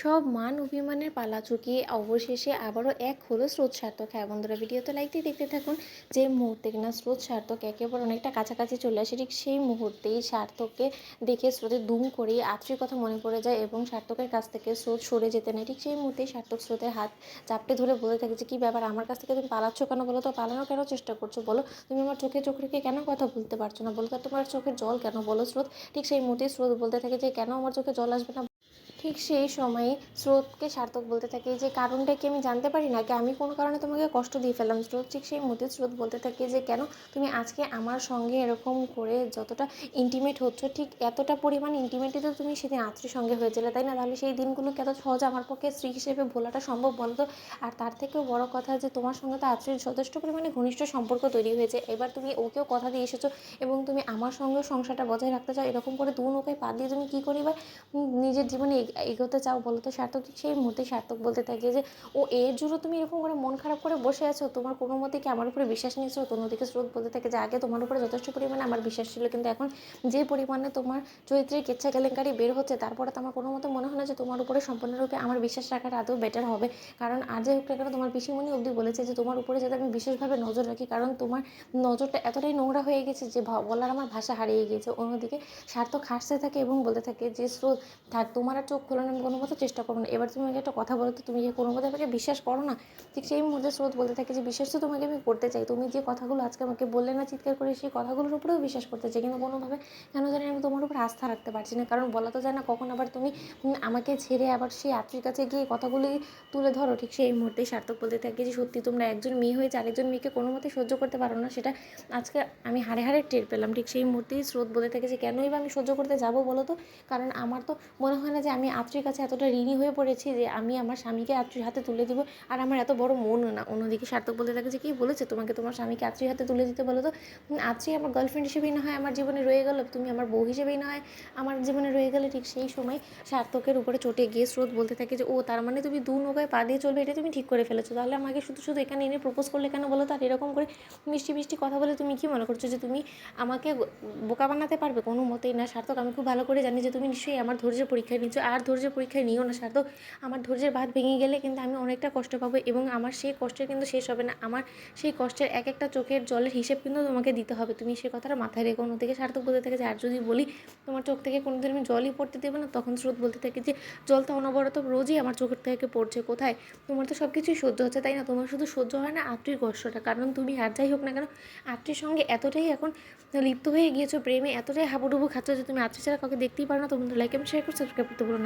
সব মান অভিমানের পালা চুকিয়ে অবশেষে আবারও এক হলো স্রোত সার্থক। হ্যাঁ বন্ধুরা, ভিডিওতে লাইক দিয়ে দেখতে থাকুন। যে মুহূর্তে কিনা স্রোত সার্থক একেবারে অনেকটা কাছাকাছি চলে আসে, ঠিক সেই মুহূর্তেই সার্থককে দেখে স্রোতের দুম করেই আত্রির কথা মনে পড়ে যায় এবং সার্থকের কাছ থেকে স্রোত সরে যেতে নেয়। ঠিক সেই মুহূর্তেই সার্থক স্রোতের হাত চাপটে ধরে বলে থাকে যে, কী ব্যাপার, আমার কাছ থেকে তুমি পালাচ্ছ কেন বলো তো, পালানোর কেন চেষ্টা করছো বলো, তুমি আমার চোখে চোখ রেখে কেন কথা বলতে পারছো না বলো তো, তোমার চোখের জল কেন বলো স্রোত। ঠিক সেই মুহূর্তেই স্রোত বলতে থাকে যে, কেন আমার চোখে জল আসবে না। ঠিক সেই সময়ই স্রোতকে সার্থক বলতে থাকে যে, কারণটা কি আমি জানতে পারি, নাকি আমি কোনো কারণে তোমাকে কষ্ট দিয়ে ফেললাম স্রোত। ঠিক সেই মুহূর্তে স্রোত বলতে থাকে যে, কেন তুমি আজকে আমার সঙ্গে এরকম করে যতটা ইন্টিমেট হচ্ছ, ঠিক এতটা পরিমাণ ইন্টিমেটই তো তুমি সেদিন আত্রীর সঙ্গে হয়েছিলে, তাই না? তাহলে সেই দিনগুলোকে এত সহজে আমার পক্ষে স্ত্রী হিসেবে ভোলাটা সম্ভব বলো তো। আর তার থেকেও বড় কথা যে, তোমার সঙ্গে তো আত্রীর যথেষ্ট পরিমাণে ঘনিষ্ঠ সম্পর্ক তৈরি হয়েছে, এবার তুমি ওকেও কথা দিয়ে এসেছো এবং তুমি আমার সঙ্গেও সংসারটা বজায় রাখতে চাও, এরকম করে দু নৌকায় পা দিয়ে তুমি কী করিবে নিজের জীবনে এগোতে চাও বলো তো সার্থক। ঠিক সেই মুহূর্তে সার্থক বলতে থাকে যে, ও এর জন্য তুমি এরকম করে মন খারাপ করে বসে আছো, তোমার কোনো মতে কি আমার উপরে বিশ্বাস নিয়েছো? অন্যদিকে স্রোত বলতে থাকে যে, আগে তোমার উপরে যথেষ্ট পরিমাণে আমার বিশ্বাস ছিল, কিন্তু এখন যে পরিমাণে তোমার চরিত্রের কেচ্ছা কেলেঙ্কারি বের হচ্ছে, তারপরে তো আমার কোনো মতে মনে হয় না যে তোমার উপরে সম্পূর্ণরূপে আমার বিশ্বাস রাখাটা আদৌ বেটার হবে। কারণ আর যাই হোক না কেন, তোমার পিসিমণি অবধি বলেছে যে তোমার উপরে যাতে আমি বিশেষভাবে নজর রাখি, কারণ তোমার নজরটা এতটাই নোংরা হয়ে গেছে যে বলার আমার ভাষা হারিয়ে গিয়েছে। অন্যদিকে সার্থক হাসতে থাকে এবং বলতে থাকে যে, স্রোত থাক, তোমার আর চোখ খোলানো আমি কোনো মতে চেষ্টা করবো না, এবার তুমি আমাকে একটা কথা বলো তো, তুমি যে কোনো মতে আমাকে বিশ্বাস করো না? ঠিক সেই মুহূর্তে স্রোত বলতে থাকে যে, বিশ্বাস তো তোমাকে আমি করতে চাই, তুমি যে কথাগুলো আজকে আমাকে বললে না চিৎকার করে, সেই কথাগুলোর উপরেও বিশ্বাস করতে চাই, কিন্তু কোনোভাবে কেন জানি আমি তোমার উপর আস্থা রাখতে পারছি না, কারণ বলা তো যায় না কখন আবার তুমি আমাকে ছেড়ে আবার সেই আত্রীর কাছে গিয়ে কথাগুলি তুলে ধরো। ঠিক সেই মুহূর্তেই সার্থক বলতে থাকে যে, সত্যি তোমরা একজন মেয়ে হয়েছে আরেকজন মেয়েকে কোনো মতেই সহ্য করতে পারো না, সেটা আজকে আমি হাড়ে হাড়ে টের পেলাম। ঠিক সেই মুহূর্তেই স্রোত বলে থাকে যে, কেনই বা আমি সহ্য করতে যাবো বলো তো, কারণ আমার তো মনে হয় না যে আমি আত্রীর কাছে এতটা ঋণী হয়ে পড়েছি যে আমি আমার স্বামীকে আত্রীর হাতে তুলে দিব, আর আমার এত বড় মনও না। অন্যদিকে সার্থক বলতে থাকে যে, কে বলেছে তোমাকে তোমার স্বামীকে আত্রীর হাতে তুলে দিতে বলো তো? আত্রী আমার গার্লফ্রেন্ড হিসেবেই না হয় আমার জীবনে রয়ে গেল, তুমি আমার বউ হিসেবেই না হয় আমার জীবনে রয়ে গেলে। ঠিক সেই সময় সার্থকের উপরে চটে গিয়ে স্রোত বলতে থাকে যে, ও তার মানে তুমি দু নৌকায় পা দিয়ে চলবে, এটা তুমি ঠিক করে ফেলেছো, তাহলে আমাকে শুধু শুধু এখানে এনে প্রপোজ করলে কেন বলো তো? আর এরকম করে মিষ্টি মিষ্টি কথা বলে তুমি কি মনে করছো যে তুমি আমাকে বোকা বানাতে পারবে? কোনো মতেই না সার্থক, আমি খুব ভালো করে জানি যে তুমি নিশ্চয়ই আমার ধৈর্যের পরীক্ষায় নিচ্ছ, আর ধৈর্যের পরীক্ষায় নিও না সার্থক। আমার ধৈর্যের বাঁধ ভেঙে গেলে কিন্তু আমি অনেকটা কষ্ট পাবো এবং আমার সেই কষ্টের কিন্তু শেষ হবে না, আমার সেই কষ্টের এক একটা চোখের জলের হিসেব কিন্তু তোমাকে দিতে হবে, তুমি সেই কথাটা মাথায় রেখো। অন্যদিকে সার্থক বলতে থাকে যে, আর যদি বলি তোমার চোখ থেকে কোনোদিন আমি জলই পড়তে দেবো না, তখন স্রোত বলতে থাকে যে, জল তো অনবরত রোজই আমার চোখের থেকে পড়ছে, কোথায়? তোমার তো সব কিছুই সহ্য হচ্ছে, তাই না? তোমার শুধু সহ্য হয় না আত্মীয় কষ্টটা, কারণ তুমি আর যাই হোক না কেন আত্মীর সঙ্গে এতটাই এখন লিপ্ত হয়ে গিয়েছো প্রেমে, এতটাই হাবুডুবু খাচ্ছ যে তুমি আত্মীয় ছাড়া কাউকে দেখতেই পারো না। তোমরা লাইক এবং শেয়ার করে সাবস্ক্রাইব করতে বলো না।